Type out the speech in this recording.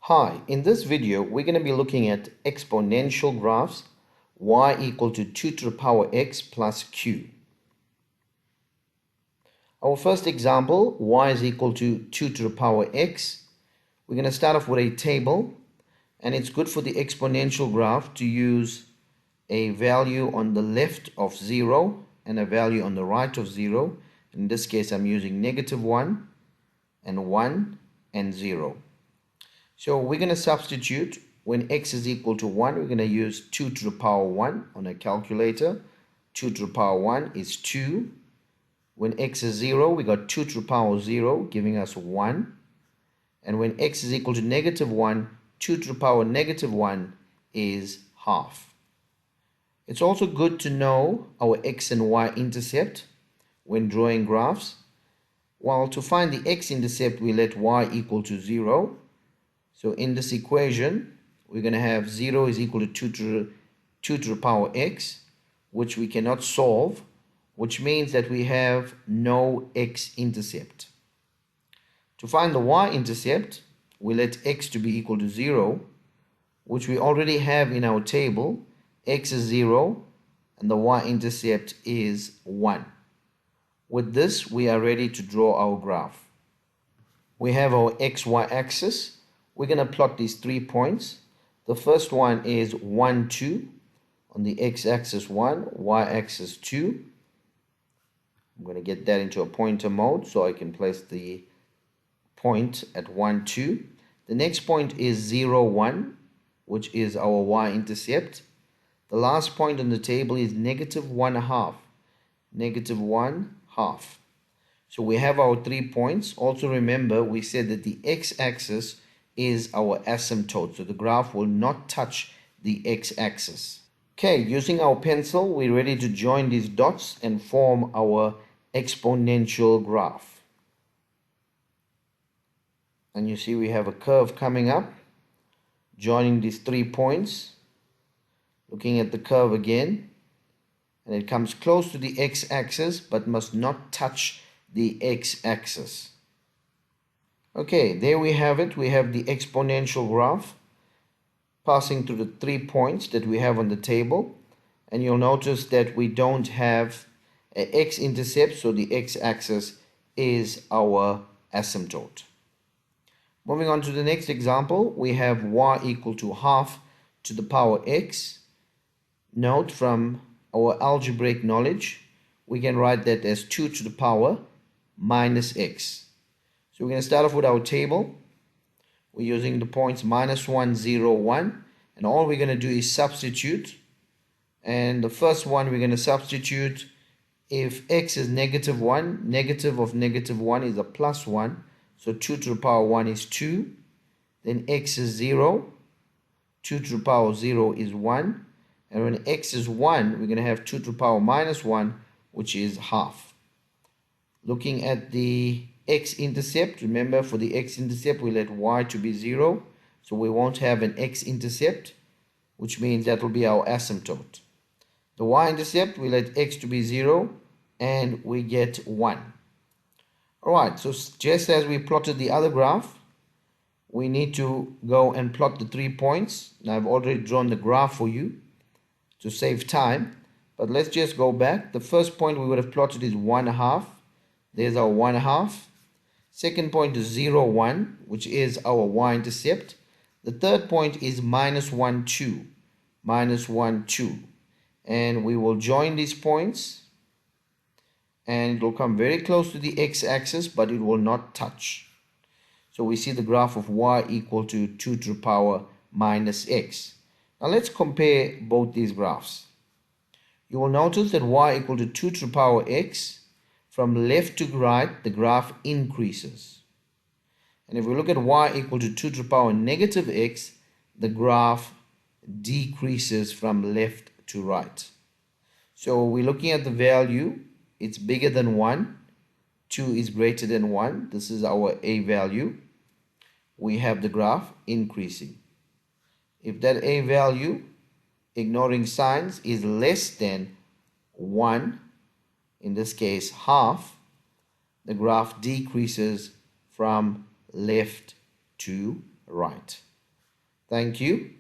Hi, in this video we're going to be looking at exponential graphs, y equal to 2 to the power x plus q. Our first example, y is equal to 2 to the power x. We're going to start off with a table, and it's good for the exponential graph to use a value on the left of 0 and a value on the right of 0. In this case I'm using -1 and 1 and 0. So we're going to substitute. When x is equal to 1, we're going to use 2 to the power 1 on a calculator. 2 to the power 1 is 2. When x is 0, we got 2 to the power 0, giving us 1. And when x is equal to -1, 2 to the power -1 is half. It's also good to know our x and y intercept when drawing graphs. While to find the x intercept, we let y equal to 0. So in this equation, we're going to have 0 is equal to 2 to the power x, which we cannot solve, which means that we have no x-intercept. To find the y-intercept, we let x to be equal to 0, which we already have in our table. X is 0, and the y-intercept is 1. With this, we are ready to draw our graph. We have our xy axis. We're going to plot these 3 points. The first one is 1, 2. On the x-axis 1, y-axis 2. I'm going to get that into a pointer mode so I can place the point at 1, 2. The next point is 0, 1, which is our y-intercept. The last point on the table is -1/2. -1/2. So we have our 3 points. Also remember, we said that the x-axis is our asymptote, so the graph will not touch the x-axis. Okay, using our pencil, we're ready to join these dots and form our exponential graph. And you see we have a curve coming up, joining these 3 points, looking at the curve again, and it comes close to the x-axis but must not touch the x-axis. Okay, there we have it. We have the exponential graph passing through the 3 points that we have on the table. And you'll notice that we don't have an x-intercept, so the x-axis is our asymptote. Moving on to the next example, we have y equal to half to the power x. Note from our algebraic knowledge, we can write that as 2 to the power minus x. So we're going to start off with our table. We're using the points -1, 0, 1. And all we're going to do is substitute. And the first one we're going to substitute, if x is -1, negative of -1 is a +1. So 2 to the power 1 is 2. Then x is 0. 2 to the power 0 is 1. And when x is 1, we're going to have 2 to the power -1, which is half. Looking at the x-intercept, remember for the x-intercept we let y to be 0, so we won't have an x-intercept, which means that will be our asymptote. The y-intercept, we let x to be 0 and we get 1. Alright, so just as we plotted the other graph, we need to go and plot the 3 points. Now I've already drawn the graph for you to save time, but let's just go back. The first point we would have plotted is 1/2. There's our 1/2. Second point is 0, 1, which is our y-intercept. The third point is -1, 2. -1, 2. And we will join these points. And it will come very close to the x-axis, but it will not touch. So we see the graph of y equal to 2 to the power minus x. Now let's compare both these graphs. You will notice that y equal to 2 to the power x. From left to right, the graph increases. And if we look at y equal to 2 to the power -x, the graph decreases from left to right. So we're looking at the value. It's bigger than 1. 2 is greater than 1. This is our a value. We have the graph increasing. If that a value, ignoring signs, is less than 1, in this case half, the graph decreases from left to right. Thank you.